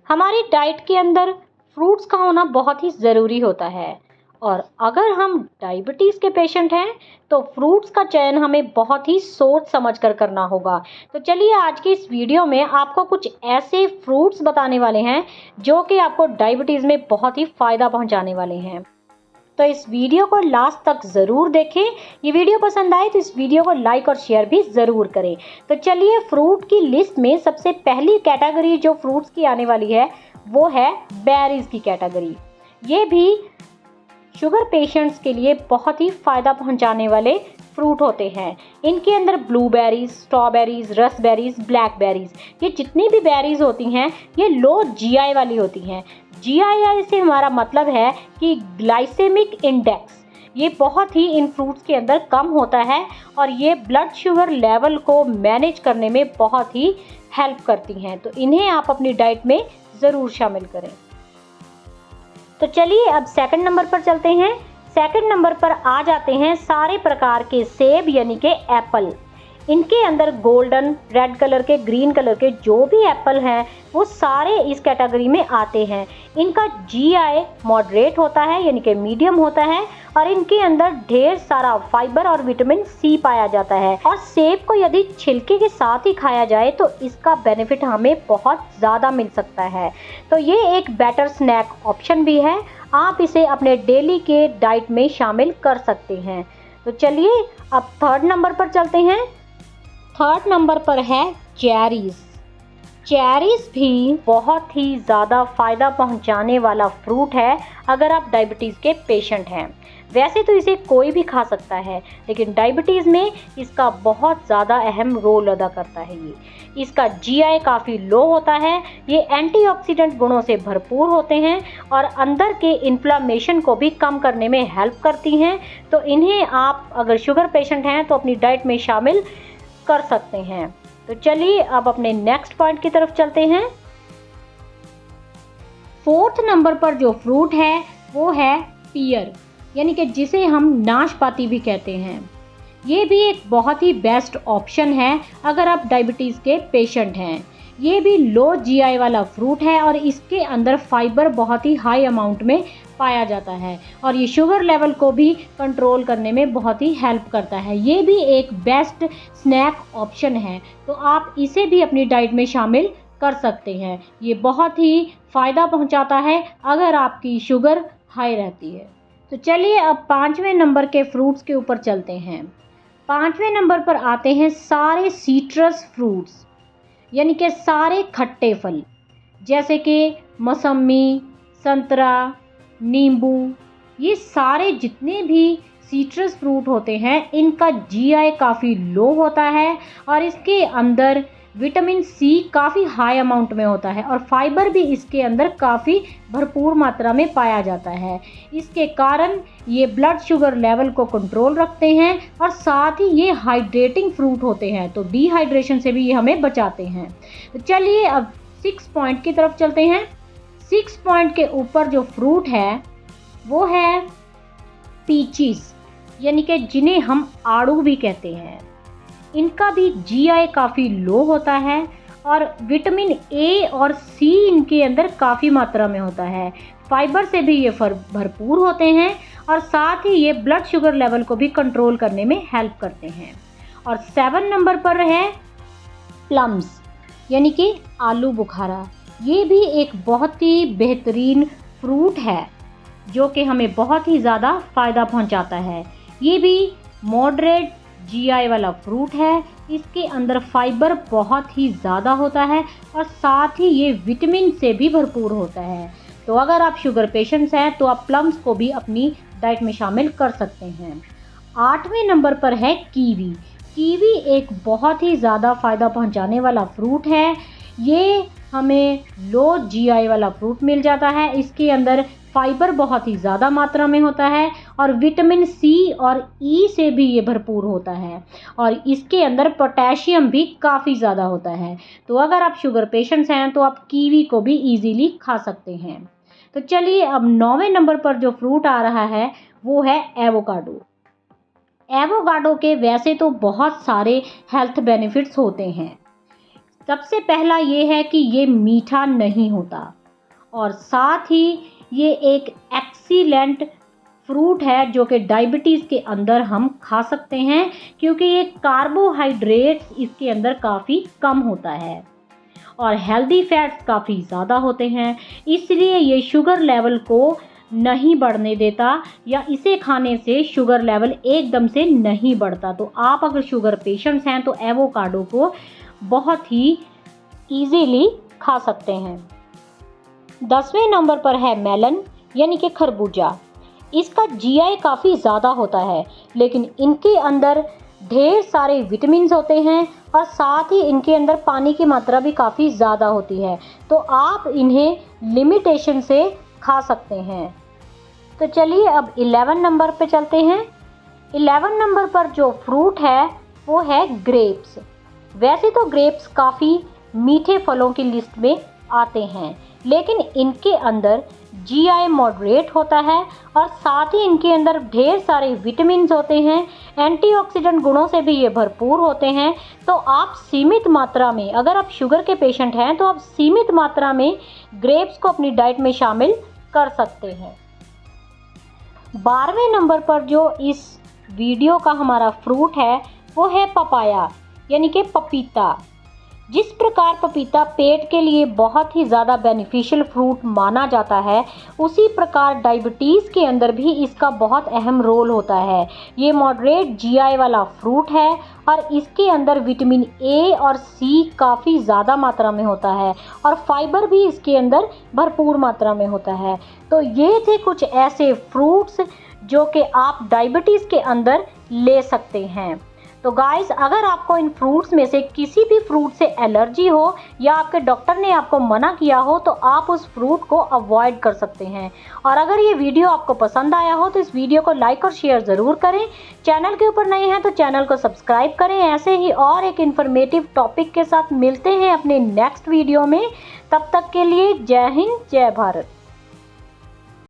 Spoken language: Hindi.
हमारी डाइट के अंदर फ्रूट्स का होना बहुत ही ज़रूरी होता है और अगर हम डायबिटीज़ के पेशेंट हैं तो फ्रूट्स का चयन हमें बहुत ही सोच समझ कर करना होगा। तो चलिए आज की इस वीडियो में आपको कुछ ऐसे फ्रूट्स बताने वाले हैं जो कि आपको डायबिटीज़ में बहुत ही फ़ायदा पहुंचाने वाले हैं। तो इस वीडियो को लास्ट तक ज़रूर देखें। ये वीडियो पसंद आए तो इस वीडियो को लाइक और शेयर भी ज़रूर करें। तो चलिए फ्रूट की लिस्ट में सबसे पहली कैटेगरी जो फ्रूट्स की आने वाली है वो है बेरीज़ की कैटेगरी। ये भी शुगर पेशेंट्स के लिए बहुत ही फ़ायदा पहुंचाने वाले फ्रूट होते हैं। इनके अंदर ब्लूबेरीज, स्ट्रॉबेरीज, रसबेरीज, ब्लैकबेरीज, ये जितनी भी बेरीज होती हैं ये लो जीआई वाली होती हैं। जीआई से हमारा मतलब है कि ग्लाइसेमिक इंडेक्स, ये बहुत ही इन फ्रूट्स के अंदर कम होता है और ये ब्लड शुगर लेवल को मैनेज करने में बहुत ही हेल्प करती हैं। तो इन्हें आप अपनी डाइट में ज़रूर शामिल करें। तो चलिए अब सेकंड नंबर पर चलते हैं। सेकंड नंबर पर आ जाते हैं सारे प्रकार के सेब यानी कि एप्पल। इनके अंदर गोल्डन, रेड कलर के, ग्रीन कलर के जो भी एप्पल हैं वो सारे इस कैटेगरी में आते हैं। इनका जीआई मॉडरेट होता है यानी कि मीडियम होता है और इनके अंदर ढेर सारा फाइबर और विटामिन सी पाया जाता है। और सेब को यदि छिलके के साथ ही खाया जाए तो इसका बेनिफिट हमें बहुत ज़्यादा मिल सकता है। तो ये एक बेटर स्नैक ऑप्शन भी है, आप इसे अपने डेली के डाइट में शामिल कर सकते हैं। तो चलिए अब थर्ड नंबर पर चलते हैं। थर्ड नंबर पर है चेरीज़। चेरीज़ भी बहुत ही ज़्यादा फ़ायदा पहुंचाने वाला फ्रूट है अगर आप डायबिटीज़ के पेशेंट हैं। वैसे तो इसे कोई भी खा सकता है लेकिन डायबिटीज़ में इसका बहुत ज़्यादा अहम रोल अदा करता है। ये इसका जीआई काफ़ी लो होता है, ये एंटीऑक्सीडेंट गुणों से भरपूर होते हैं और अंदर के इन्फ्लामेशन को भी कम करने में हेल्प करती हैं। तो इन्हें आप अगर शुगर पेशेंट हैं तो अपनी डाइट में शामिल कर सकते हैं। तो चलिए अब अपने नेक्स्ट पॉइंट की तरफ चलते हैं। फोर्थ नंबर पर जो फ्रूट है वो है पीयर, यानी कि जिसे हम नाशपाती भी कहते हैं। ये भी एक बहुत ही बेस्ट ऑप्शन है अगर आप डायबिटीज़ के पेशेंट हैं। ये भी लो जीआई वाला फ्रूट है और इसके अंदर फाइबर बहुत ही हाई अमाउंट में पाया जाता है और ये शुगर लेवल को भी कंट्रोल करने में बहुत ही हेल्प करता है। ये भी एक बेस्ट स्नैक ऑप्शन है, तो आप इसे भी अपनी डाइट में शामिल कर सकते हैं। ये बहुत ही फ़ायदा पहुंचाता है अगर आपकी शुगर हाई रहती है। तो चलिए अब पाँचवें नंबर के फ्रूट्स के ऊपर चलते हैं। पाँचवें नंबर पर आते हैं सारे सीट्रस फ्रूट्स, यानी कि सारे खट्टे फल, जैसे कि मौसमी, संतरा, नींबू। ये सारे जितने भी सीट्रस फ्रूट होते हैं इनका जीआई काफ़ी लो होता है और इसके अंदर विटामिन सी काफ़ी हाई अमाउंट में होता है और फाइबर भी इसके अंदर काफ़ी भरपूर मात्रा में पाया जाता है। इसके कारण ये ब्लड शुगर लेवल को कंट्रोल रखते हैं और साथ ही ये हाइड्रेटिंग फ्रूट होते हैं, तो डिहाइड्रेशन से भी ये हमें बचाते हैं। तो चलिए अब 6 पॉइंट की तरफ चलते हैं। 6 पॉइंट के ऊपर जो फ्रूट है वो है पीचीज, यानी कि जिन्हें हम आड़ू भी कहते हैं। इनका भी जीआई काफ़ी लो होता है और विटामिन ए और सी इनके अंदर काफ़ी मात्रा में होता है। फाइबर से भी ये भरपूर होते हैं और साथ ही ये ब्लड शुगर लेवल को भी कंट्रोल करने में हेल्प करते हैं। और 7 नंबर पर है प्लम्स, यानी कि आलू बुखारा। ये भी एक बहुत ही बेहतरीन फ्रूट है जो कि हमें बहुत ही ज़्यादा फ़ायदा पहुंचाता है। ये भी मॉडरेट जीआई वाला फ्रूट है। इसके अंदर फाइबर बहुत ही ज़्यादा होता है और साथ ही ये विटामिन से भी भरपूर होता है। तो अगर आप शुगर पेशेंट्स हैं तो आप प्लम्स को भी अपनी डाइट में शामिल कर सकते हैं। 8वें नंबर पर है कीवी। कीवी एक बहुत ही ज़्यादा फ़ायदा पहुंचाने वाला फ्रूट है। ये हमें लो जीआई वाला फ्रूट मिल जाता है। इसके अंदर फाइबर बहुत ही ज़्यादा मात्रा में होता है और विटामिन सी और ई से भी ये भरपूर होता है और इसके अंदर पोटेशियम भी काफ़ी ज़्यादा होता है। तो अगर आप शुगर पेशेंट्स हैं तो आप कीवी को भी इजीली खा सकते हैं। तो चलिए अब 9वें नंबर पर जो फ्रूट आ रहा है वो है एवोकाडो। एवोकाडो के वैसे तो बहुत सारे हेल्थ बेनिफिट्स होते हैं। सबसे पहला ये है कि ये मीठा नहीं होता और साथ ही ये एक एक्सीलेंट फ्रूट है जो कि डायबिटीज़ के अंदर हम खा सकते हैं, क्योंकि ये कार्बोहाइड्रेट्स इसके अंदर काफ़ी कम होता है और हेल्दी फैट्स काफ़ी ज़्यादा होते हैं, इसलिए ये शुगर लेवल को नहीं बढ़ने देता या इसे खाने से शुगर लेवल एकदम से नहीं बढ़ता। तो आप अगर शुगर पेशेंट्स हैं तो एवोकाडो को बहुत ही ईजीली खा सकते हैं। 10वें नंबर पर है मेलन यानी कि खरबूजा। इसका जीआई काफ़ी ज़्यादा होता है, लेकिन इनके अंदर ढेर सारे विटामिन्स होते हैं और साथ ही इनके अंदर पानी की मात्रा भी काफ़ी ज़्यादा होती है, तो आप इन्हें लिमिटेशन से खा सकते हैं। तो चलिए अब 11 नंबर पे चलते हैं। 11 नंबर पर जो फ्रूट है वो है ग्रेप्स। वैसे तो ग्रेप्स काफ़ी मीठे फलों की लिस्ट में आते हैं, लेकिन इनके अंदर जीआई मॉडरेट होता है और साथ ही इनके अंदर ढेर सारे विटामिन्स होते हैं, एंटीऑक्सीडेंट गुणों से भी ये भरपूर होते हैं। तो आप सीमित मात्रा में, अगर आप शुगर के पेशेंट हैं तो आप सीमित मात्रा में ग्रेप्स को अपनी डाइट में शामिल कर सकते हैं। 12वें नंबर पर जो इस वीडियो का हमारा फ्रूट है वो है पपाया यानी कि पपीता। जिस प्रकार पपीता पेट के लिए बहुत ही ज़्यादा बेनिफिशियल फ्रूट माना जाता है, उसी प्रकार डायबिटीज़ के अंदर भी इसका बहुत अहम रोल होता है। ये मॉडरेट जीआई वाला फ्रूट है और इसके अंदर विटामिन ए और सी काफ़ी ज़्यादा मात्रा में होता है और फाइबर भी इसके अंदर भरपूर मात्रा में होता है। तो ये थे कुछ ऐसे फ्रूट्स जो कि आप डायबिटीज़ के अंदर ले सकते हैं। तो गाइस, अगर आपको इन फ्रूट्स में से किसी भी फ्रूट से एलर्जी हो या आपके डॉक्टर ने आपको मना किया हो तो आप उस फ्रूट को अवॉइड कर सकते हैं। और अगर ये वीडियो आपको पसंद आया हो तो इस वीडियो को लाइक और शेयर ज़रूर करें। चैनल के ऊपर नए हैं तो चैनल को सब्सक्राइब करें। ऐसे ही और एक इन्फॉर्मेटिव टॉपिक के साथ मिलते हैं अपने नेक्स्ट वीडियो में। तब तक के लिए जय हिंद, जय भारत।